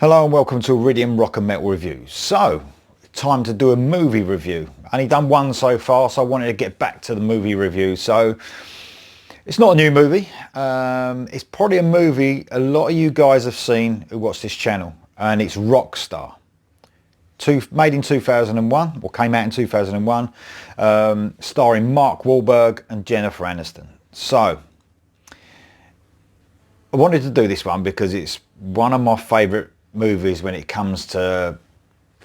Hello and welcome to Iridium Rock and Metal Review. So, time to do a movie review. Only done one so far, so I wanted to get back to the movie review. So, it's not a new movie. It's probably a movie a lot of you guys have seen who watch this channel, and it's Rockstar. Made in 2001, or came out in 2001, starring Mark Wahlberg and Jennifer Aniston. So, I wanted to do this one because it's one of my favourite movies when it comes to,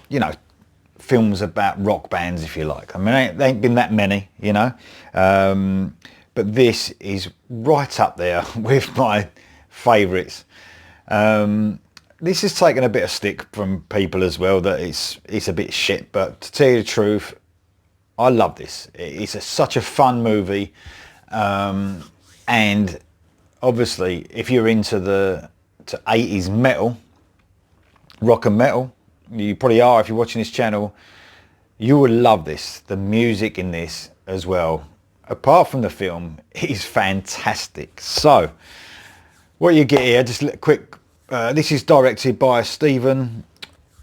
you know, films about rock bands, if you like. I mean, there ain't been that many, you know, but this is right up there with my favourites. This has taken a bit of stick from people as well, that it's a bit shit, but to tell you the truth, I love this. It's such a fun movie, and obviously if you're into 80s metal, rock and metal, you probably are if you're watching this channel, you will love this. The music in this as well, apart from the film, is fantastic. So what you get here, just a quick, this is directed by Stephen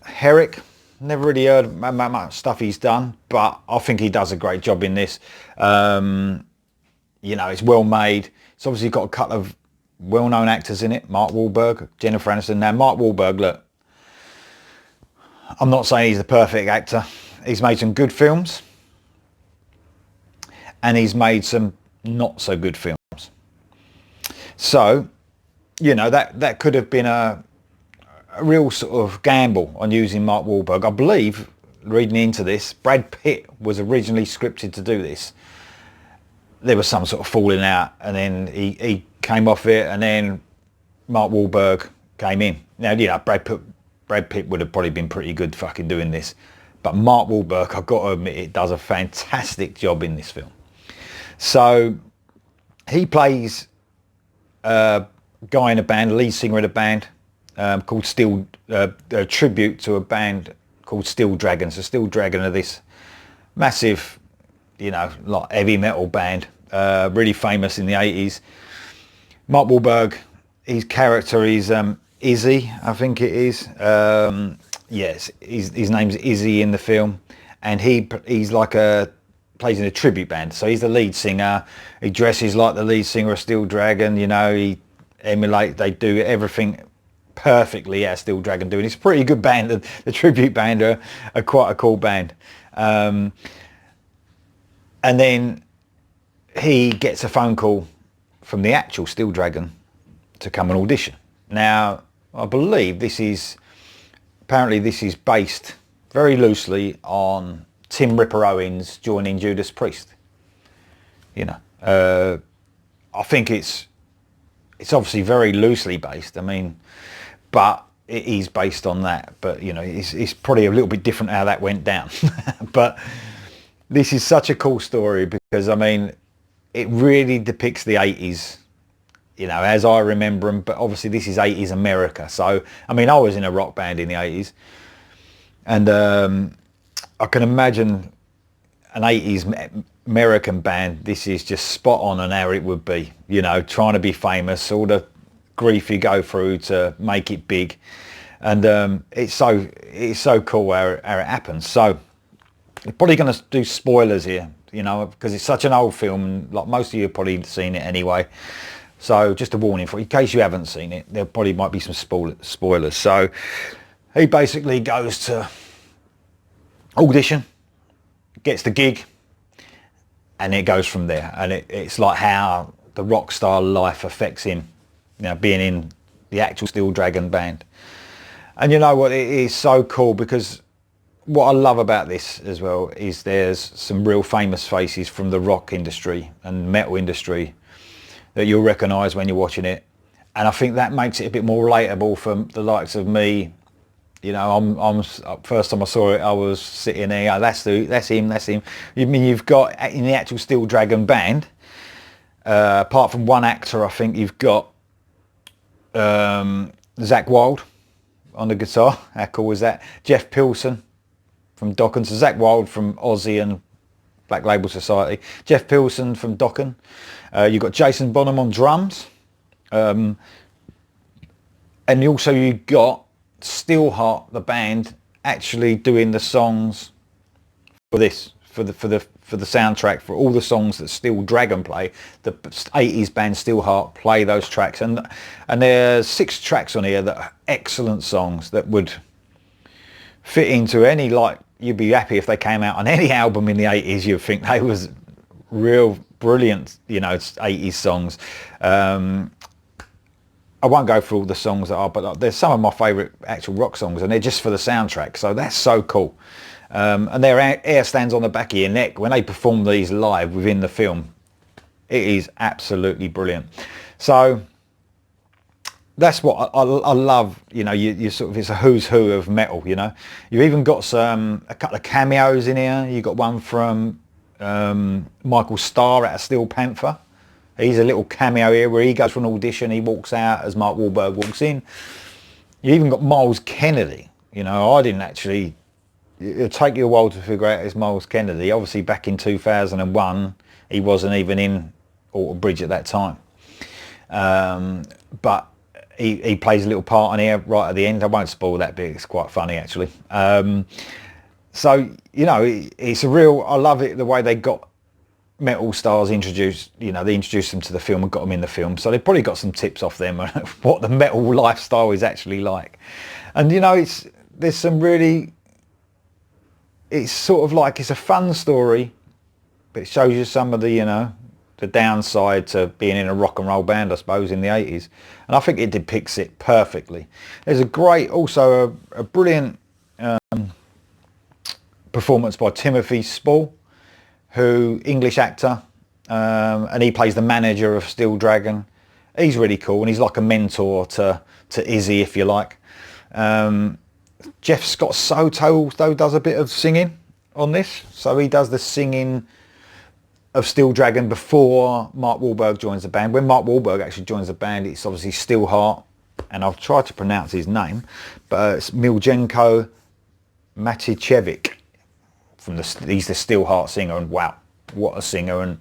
Herrick. Never really heard of much stuff he's done, but I think he does a great job in this. You know, it's well made. It's obviously got a couple of well-known actors in it. Mark Wahlberg, Jennifer Aniston. Now Mark Wahlberg, look, I'm not saying he's the perfect actor. He's made some good films and he's made some not so good films. So, you know, that could have been a real sort of gamble on using Mark Wahlberg. I believe, reading into this, Brad Pitt was originally scripted to do this. There was some sort of falling out, and then he came off it, and then Mark Wahlberg came in. Now, you know, Brad Pitt would have probably been pretty good fucking doing this, but Mark Wahlberg, I've got to admit, it does a fantastic job in this film. So he plays a guy in a band, lead singer in a band called a tribute to a band called Steel Dragon. So Steel Dragon are this massive, you know, like heavy metal band, really famous in the 80s. Mark Wahlberg, his character is Izzy, I think it is. Yes, his name's Izzy in the film, and he's like plays in a tribute band. So he's the lead singer. He dresses like the lead singer of Steel Dragon. You know, they do everything perfectly as Steel Dragon do. And it's a pretty good band. The tribute band are quite a cool band. And then he gets a phone call from the actual Steel Dragon to come and audition. Now, I believe apparently this is based very loosely on Tim Ripper Owens joining Judas Priest. You know, I think it's obviously very loosely based. I mean, but it is based on that. But, you know, it's probably a little bit different how that went down. But this is such a cool story because, I mean, it really depicts the 80s, you know, as I remember them. But obviously this is 80s America. So, I mean, I was in a rock band in the 80s. And I can imagine an 80s American band. This is just spot on how it would be, you know, trying to be famous, all the grief you go through to make it big. And it's so cool how it happens. So, I'm probably going to do spoilers here, you know, because it's such an old film, and like most of you have probably seen it anyway. So just a warning for you, in case you haven't seen it, there probably might be some spoilers. So he basically goes to audition, gets the gig, and it goes from there. And it's like how the rock star life affects him, you know, being in the actual Steel Dragon band. And you know what, it is so cool because what I love about this as well is there's some real famous faces from the rock industry and metal industry that you'll recognise when you're watching it, and I think that makes it a bit more relatable for the likes of me. You know, I'm first time I saw it, I was sitting there, oh, that's him. You mean you've got in the actual Steel Dragon band, apart from one actor, I think you've got Zakk Wylde on the guitar. How cool was that? Jeff Pilson from Dokken. So Zakk Wylde from Ozzy and Black Label Society. Jeff Pilson from Dokken. You've got Jason Bonham on drums. And also you got Steelheart, the band, actually doing the songs for this, for the soundtrack, for all the songs that Steel Dragon play. The 80s band Steelheart play those tracks, and there's 6 tracks on here that are excellent songs that would fit into any, like, you'd be happy if they came out on any album in the 80s. You'd think they was real brilliant, you know, 80s songs. I won't go through all the songs that are, but there's some of my favourite actual rock songs, and they're just for the soundtrack, so that's so cool. And their air stands on the back of your neck when they perform these live within the film. It is absolutely brilliant. So that's what I love, you know. You sort of, it's a who's who of metal, you know. You've even got a couple of cameos in here. You got one from Michael Starr at a Steel Panther. He's a little cameo here where he goes for an audition, he walks out as Mark Wahlberg walks in. You even got Miles Kennedy. You know, I didn't actually, it'll take you a while to figure out it's Miles Kennedy. Obviously back in 2001, he wasn't even in Alter Bridge at that time. But he plays a little part on here right at the end. I won't spoil that bit, it's quite funny actually. So, you know, it's a real, I love it the way they got metal stars introduced. You know, they introduced them to the film and got them in the film, so they've probably got some tips off them on what the metal lifestyle is actually like. And you know, there's some really, it's sort of like, it's a fun story, but it shows you some of the, you know, the downside to being in a rock and roll band, I suppose, in the 80s, and I think it depicts it perfectly. There's a great, also a brilliant performance by Timothy Spall, who, English actor, and he plays the manager of Steel Dragon. He's really cool, and he's like a mentor to Izzy, if you like. Jeff Scott Soto though does a bit of singing on this, so he does the singing of Steel Dragon before Mark Wahlberg joins the band. When Mark Wahlberg actually joins the band, it's obviously Steelheart, and I've tried to pronounce his name, but it's Miljenko Maticevic. He's the Steelheart singer, and wow, what a singer! And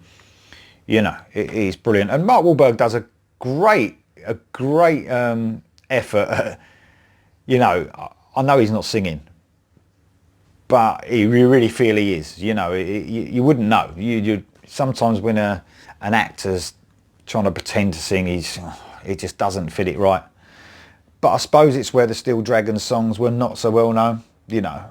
you know, he's brilliant. And Mark Wahlberg does a great effort at, you know, I know he's not singing, but you really feel he is. You know, you wouldn't know. You sometimes when an actor's trying to pretend to sing, it just doesn't fit it right. But I suppose it's where the Steel Dragon songs were not so well known, you know.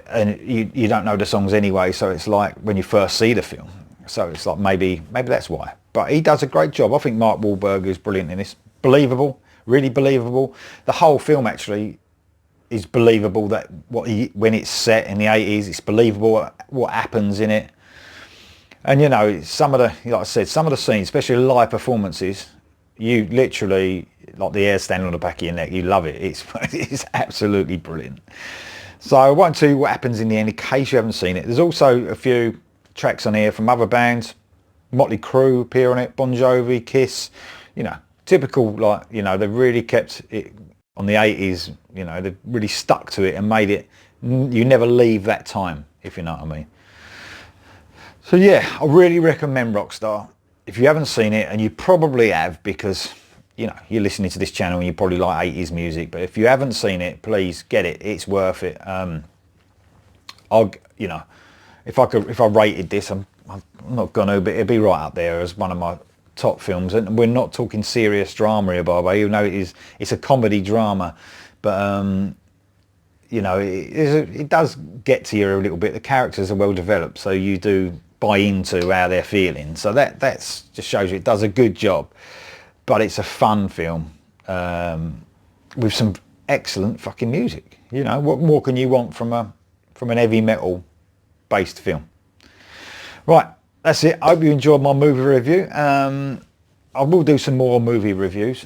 And you don't know the songs anyway, so it's like when you first see the film, so it's like maybe that's why. But he does a great job. I think Mark Wahlberg is brilliant in this. Believable, really believable. The whole film actually is believable, that when it's set in the 80s, it's believable what happens in it. And you know, some of the, like I said, some of the scenes, especially live performances, you literally, like the hair standing on the back of your neck, you love it. It's absolutely brilliant. So I won't tell you what happens in the end in case you haven't seen it. There's also a few tracks on here from other bands. Motley Crue appear on it, Bon Jovi, Kiss, you know, typical, like, you know, they've really kept it on the 80s, you know, they've really stuck to it and made it, you never leave that time, if you know what I mean. So yeah, I really recommend Rockstar. If you haven't seen it, and you probably have, because you know, you're listening to this channel and you probably like 80s music, but if you haven't seen it, please get it. It's worth it. You know, if I rated this, I'm not gonna, but it'd be right up there as one of my top films. And we're not talking serious drama here, by the way, even though it's a comedy drama, but you know, it does get to you a little bit. The characters are well developed, so you do buy into how they're feeling. So that's just shows you it does a good job. But it's a fun film with some excellent fucking music. You know, what more can you want from an heavy metal based film? Right, that's it. I hope you enjoyed my movie review. I will do some more movie reviews,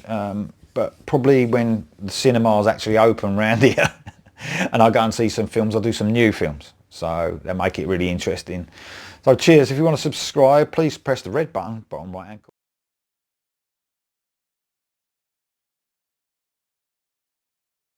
but probably when the cinemas actually open around here and I go and see some films, I'll do some new films. So they'll make it really interesting. So cheers. If you want to subscribe, please press the red button, bottom right hand corner.